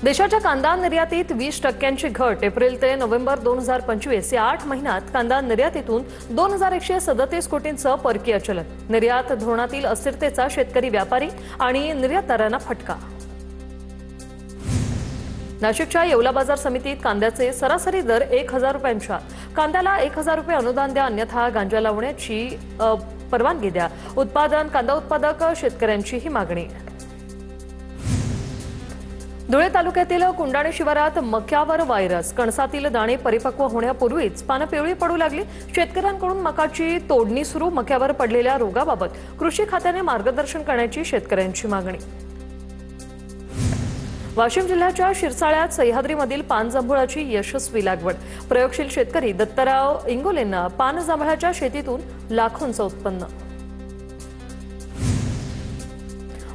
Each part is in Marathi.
देशाच्या कांदा निर्यातीत 20% घट एप्रिल ते नोव्हेंबर 2025 या 8 महिन्यात कांदा निर्यातीतून 2137 कोटींचं परकीय चलन. निर्यात धोरणातील अस्थिरतेचा शेतकरी, व्यापारी आणि निर्यातदारांना फटका. नाशिकच्या येवला बाजार समितीत कांद्याचे सरासरी दर 1000 रुपयांच्या. कांद्याला 1000 रुपये अनुदान द्या, अन्यथा गांजा लावण्याची परवानगी द्या. कांदा उत्पादक शेतकऱ्यांची ही मागणी. धुळे तालुक्यातील कुंडाणे शिवारात मक्यावर व्हायरस. कणसातील दाणे परिपक्व होण्यापूर्वीच पानं पिवळी पडू लागली. शेतकऱ्यांकडून मकाची तोडणी सुरू. मक्यावर पडलेल्या रोगाबाबत कृषी खात्याने मार्गदर्शन करण्याची शेतकऱ्यांची मागणी. वाशिम जिल्ह्याच्या शिरसाळ्यात सह्याद्रीमधील पान जांभुळाची यशस्वी लागवड. प्रयोगशील शेतकरी दत्तराव इंगोलेंना पान जांभळाच्या शेतीतून लाखोंचं उत्पन्न.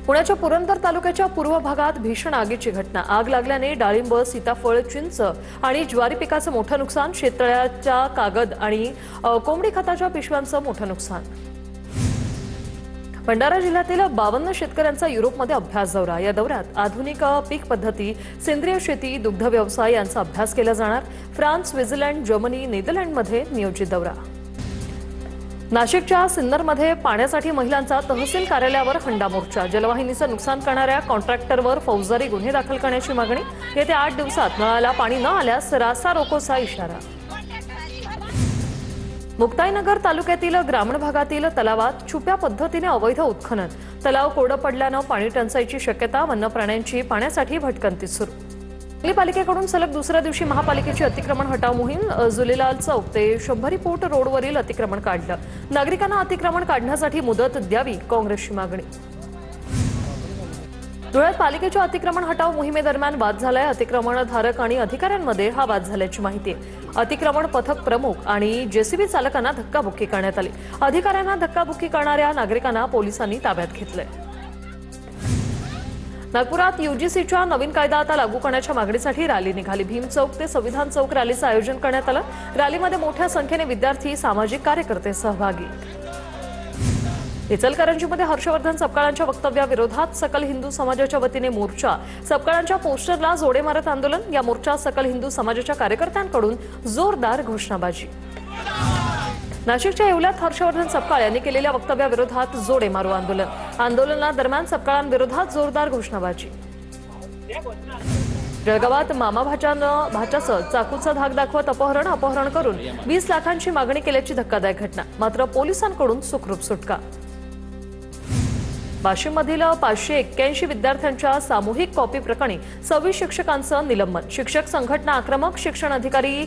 पुण्याच्या पुरंदर तालुक्याच्या पूर्व भागात भीषण आगीची घटना. आग लागल्याने डाळिंब, सीताफळ, चिंच आणि ज्वारी पिकाचं मोठं नुकसान. शेततळ्याच्या कागद आणि कोंबडी खताच्या पिशव्यांचं मोठं नुकसान. भंडारा जिल्ह्यातील 52 शेतकऱ्यांचा युरोपमध्ये अभ्यास दौरा. या दौऱ्यात आधुनिक पीक पद्धती, सेंद्रिय शेती, दुग्ध व्यवसाय यांचा अभ्यास केला जाणार. फ्रान्स, स्वित्झर्लंड, जर्मनी, नेदरलँडमध्ये नियोजित दौरा. नाशिकच्या सिन्नरमध्ये पाण्यासाठी महिलांचा तहसील कार्यालयावर हंडा मोर्चा. जलवाहिनीचं नुकसान करणाऱ्या कॉन्ट्रॅक्टरवर फौजदारी गुन्हे दाखल करण्याची मागणी. येत्या 8 दिवसात नळाला पाणी न आल्यास रास्ता रोकोचा इशारा. मुक्ताईनगर तालुक्यातील ग्रामीण भागातील तलावात छुप्या पद्धतीने अवैध उत्खनन. तलाव कोरडं पडल्यानं पाणी टंचाईची शक्यता. वन्य प्राण्यांची पाण्यासाठी भटकंती सुरू. पालिकेकडून सलग दुसऱ्या दिवशी महापालिकेची अतिक्रमण हटाव मोहीम. जुलेलाल चौक ते शंभरी फूट रोडवरील अतिक्रमण काढलं. नागरिकांना अतिक्रमण काढण्यासाठी मुदत द्यावी, काँग्रेसची मागणी. धुळ्यात पालिकेच्या अतिक्रमण हटाव मोहिमेदरम्यान वाद झालाय. अतिक्रमणधारक आणि अधिकाऱ्यांमध्ये हा वाद झाल्याची माहिती आहे. अतिक्रमण पथक प्रमुख आणि जेसीबी चालकांना धक्काबुक्की करण्यात आली. अधिकाऱ्यांना धक्काबुक्की करणाऱ्या नागरिकांना पोलिसांनी ताब्यात घेतलंय. नागपुरात यूजीसीच्या नवीन कायदा आता लागू करण्याच्या मागणीसाठी रॅली निघाली. भीम चौक ते संविधान चौक रॅलीचं आयोजन करण्यात आलं. रॅलीमध्ये मोठ्या संख्येने विद्यार्थी, सामाजिक कार्यकर्ते सहभागी. इचलकरंजीमध्ये हर्षवर्धन सपकाळांच्या वक्तव्याविरोधात सकल हिंदू समाजाच्या वतीने मोर्चा. सपकाळांच्या पोस्टरला जोडे मारत आंदोलन. या मोर्चात सकल हिंदू समाजाच्या कार्यकर्त्यांकडून जोरदार घोषणाबाजी. नाशिकच्या येवल्यात हर्षवर्धन सपकाळ यांनी केलेल्या वक्तव्याविरोधात जोडे मारू आंदोलन. आंदोलनादरम्यान सपकाळांविरोधात जोरदार घोषणाबाजी. जळगावात मामा भाच्यासह चाकूचा धाक दाखवत अपहरण करून 20 लाखांची मागणी केल्याची धक्कादायक घटना. मात्र पोलिसांकडून सुखरूप सुटका. वाशिममधील 581 विद्यार्थ्यांच्या सामूहिक कॉपी प्रकरणी 26 शिक्षकांचं निलंबन. शिक्षक संघटना आक्रमक. शिक्षण अधिकारी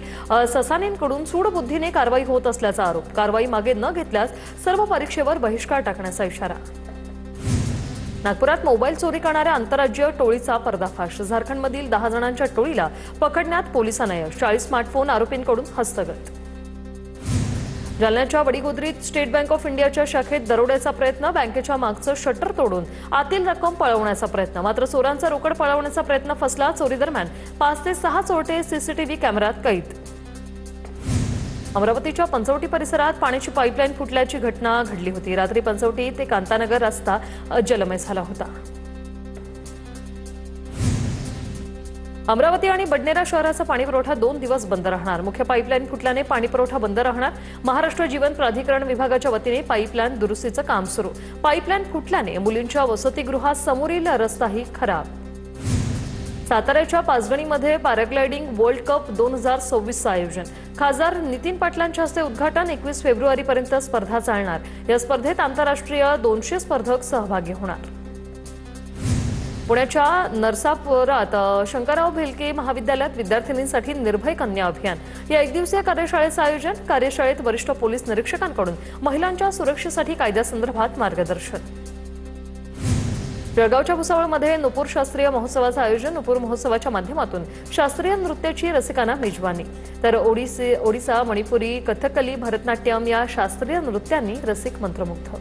ससानेंकडून सूडबुद्धीने कारवाई होत असल्याचा आरोप. कारवाई मागे न घेतल्यास सर्व परीक्षेवर बहिष्कार टाकण्याचा इशारा. नागपुरात मोबाईल चोरी करणाऱ्या आंतरराज्यीय टोळीचा पर्दाफाश. झारखंडमधील 10 जणांच्या टोळीला पकडण्यात पोलिसांना यश. 40 स्मार्टफोन आरोपींकडून हस्तगत. जालन्याच्या वडीगोद्रीत स्टेट बँक ऑफ इंडियाच्या शाखेत दरोड्याचा प्रयत्न. बँकेच्या मागचं शटर तोडून आतील रक्कम पळवण्याचा प्रयत्न. मात्र चोरांचा रोकड पळवण्याचा प्रयत्न फसला. चोरी दरम्यान 5 ते 6 चोरटे सीसीटीव्ही कॅमेऱ्यात कैद. अमरावतीच्या पंचवटी परिसरात पाण्याची पाईपलाईन फुटल्याची घटना घडली होती. रात्री पंचवटी ते कांतानगर रस्ता जलमय झाला होता. अमरावती आणि बडनेरा शहराचा पाणीपुरवठा 2 दिवस बंद राहणार. मुख्य पाईपलाईन फुटल्याने पाणीपुरवठा बंद राहणार. महाराष्ट्र जीवन प्राधिकरण विभागाच्या वतीने पाईपलाईन दुरुस्तीचं काम सुरू. पाईपलाईन फुटल्याने मुलींच्या वसतिगृहात समोरील रस्ताही खराब. साताऱ्याच्या पाचगणीमध्ये पॅराग्लायडिंग वर्ल्ड कप 2026चं आयोजन. खासदार नितीन पाटलांच्या हस्ते उद्घाटन. 21 फेब्रुवारीपर्यंत स्पर्धा चालणार. या स्पर्धेत आंतरराष्ट्रीय 200 स्पर्धक सहभागी होणार. पुण्याच्या नरसापुरात शंकरराव भेलके महाविद्यालयात विद्यार्थिनींसाठी निर्भय कन्या अभियान. या एकदिवसीय कार्यशाळेचं आयोजन. कार्यशाळेत वरिष्ठ पोलीस निरीक्षकांकडून महिलांच्या सुरक्षेसाठी कायद्यासंदर्भात मार्गदर्शन. जळगावच्या भुसावळमध्ये नुपूर शास्त्रीय महोत्सवाचं आयोजन. नुपूर महोत्सवाच्या माध्यमातून शास्त्रीय नृत्याची रसिकांना मेजवानी. तर ओडिसा, मणिपुरी, कथकली, भरतनाट्यम या शास्त्रीय नृत्यांनी रसिक मंत्रमुग्ध.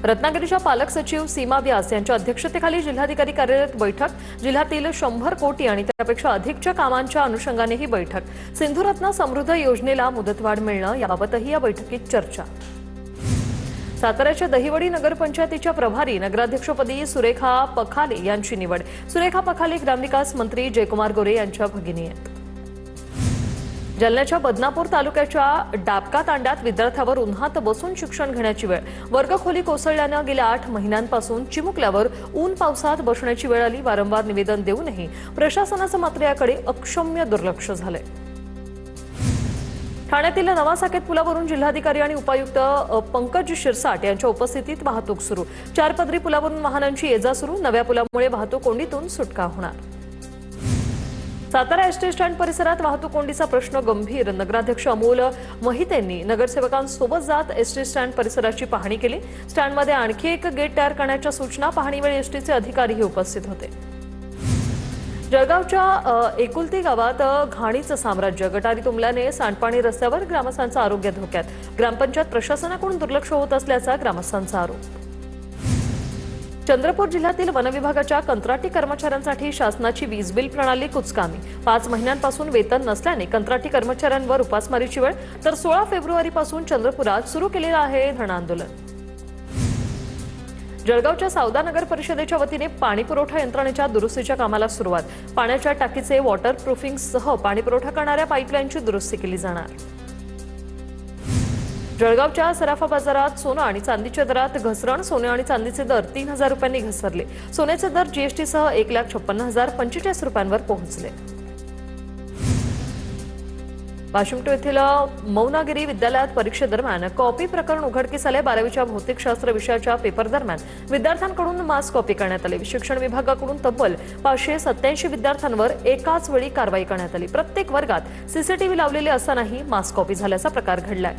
रत्नागिरीच्या पालक सचिव सीमा व्यास यांच्या अध्यक्षतेखाली जिल्हाधिकारी कार्यालयात बैठक. जिल्ह्यातील 100 कोटी आणि त्यापेक्षा अधिकच्या कामांच्या अनुषंगाने ही बैठक. सिंधुरत्न समृद्ध योजनेला मुदतवाढ मिळणं याबाबतही या बैठकीत चर्चा. साताऱ्याच्या दहिवडी नगरपंचायतीच्या प्रभारी नगराध्यक्षपदी सुरेखा पखाले यांची निवड. सुरेखा पखाले ग्रामविकास मंत्री जयकुमार गोरे यांच्या भगिनी आहेत. जालन्याच्या बदनापूर तालुक्याच्या डाबका तांड्यात विद्यार्थ्यावर उन्हात बसून शिक्षण घेण्याची वेळ. वर्गखोली कोसळल्यानं गेल्या 8 महिन्यांपासून चिमुकल्यावर ऊन पावसात बसण्याची वेळ आली. वारंवार निवेदन देऊनही प्रशासनाचं मात्र याकडे अक्षम्य दुर्लक्ष झालंय. ठाण्यातील नवा साकेत पुलावरून जिल्हाधिकारी आणि उपायुक्त पंकज शिरसाट यांच्या उपस्थितीत वाहतूक सुरू. 4 पदरी पुलावरून वाहनांची ये जा सुरू. नव्या पुलामुळे वाहतूक कोंडीतून सुटका होणार. सातारा एसटी स्टँड परिसरात वाहतूक कोंडीचा प्रश्न गंभीर. नगराध्यक्ष अमोल महितेंनी नगरसेवकांसोबत जात एसटी स्टँड परिसराची पाहणी केली. स्टँडमध्ये आणखी एक गेट तयार करण्याच्या सूचना. पाहणीवेळी एसटीचे अधिकारीही उपस्थित होते. जळगावच्या एकुलती गावात घाणीचं साम्राज्य. गटारी तुंबल्याने सांडपाणी रस्त्यावर. ग्रामस्थांचं आरोग्य धोक्यात. ग्रामपंचायत प्रशासनाकडून दुर्लक्ष होत असल्याचा ग्रामस्थांचा आरोप. चंद्रपूर जिल्ह्यातील वनविभागाच्या कंत्राटी कर्मचाऱ्यांसाठी शासनाची वीज बिल प्रणाली कुचकामी. 5 महिन्यांपासून वेतन नसल्याने कंत्राटी कर्मचाऱ्यांवर उपासमारीची वेळ. तर 16 फेब्रुवारीपासून चंद्रपुरात सुरू केलेलं आहे धरण आंदोलन. जळगावच्या सावदा नगर परिषदेच्या वतीने पाणीपुरवठा यंत्रणेच्या दुरुस्तीच्या कामाला सुरुवात. पाण्याच्या टाकीचे वॉटरप्रूफिंगसह पाणीपुरवठा करणाऱ्या पाईपलाईनची दुरुस्ती केली जाणार. जळगावच्या सराफा बाजारात सोनं आणि चांदीच्या दरात घसरण. सोने आणि चांदीचे दर 3,000 रुपयांनी घसरले. सोन्याचे दर जीएसटीसह 1,56,045 रुपयांवर पोहोचले. वाशिम येथील मौनागिरी विद्यालयात परीक्षेदरम्यान कॉपी प्रकरण उघडकीस आले. 12वीच्या भौतिकशास्त्र विषयाच्या पेपर दरम्यान विद्यार्थ्यांकडून मास कॉपी करण्यात आली. शिक्षण विभागाकडून तब्बल 587 विद्यार्थ्यांवर एकाच वेळी कारवाई करण्यात आली. प्रत्येक वर्गात सीसीटीव्ही लावलेले असतानाही मास कॉपी झाल्याचा प्रकार घडलाय.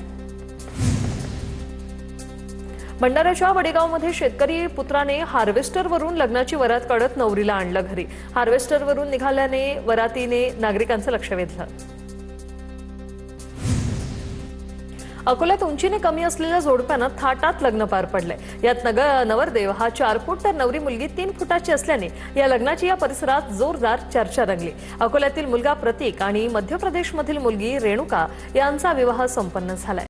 भंडाऱ्याच्या वडेगावमध्ये शेतकरी पुत्राने हार्वेस्टरवरून लग्नाची वरात काढत नवरीला आणलं घरी. हार्वेस्टरवरून निघाल्याने वरातीने नागरिकांचं लक्ष वेधलं. अकोल्यात उंचीने कमी असलेल्या जोडप्यानं थाटात लग्न पार पडलंय. यात नवरदेव हा 4 फूट तर नवरी मुलगी 3 फुटाची असल्याने या लग्नाची या परिसरात जोरदार चर्चा रंगली. अकोल्यातील मुलगा प्रतीक आणि मध्य प्रदेशमधील मुलगी रेणुका यांचा विवाह संपन्न झालाय.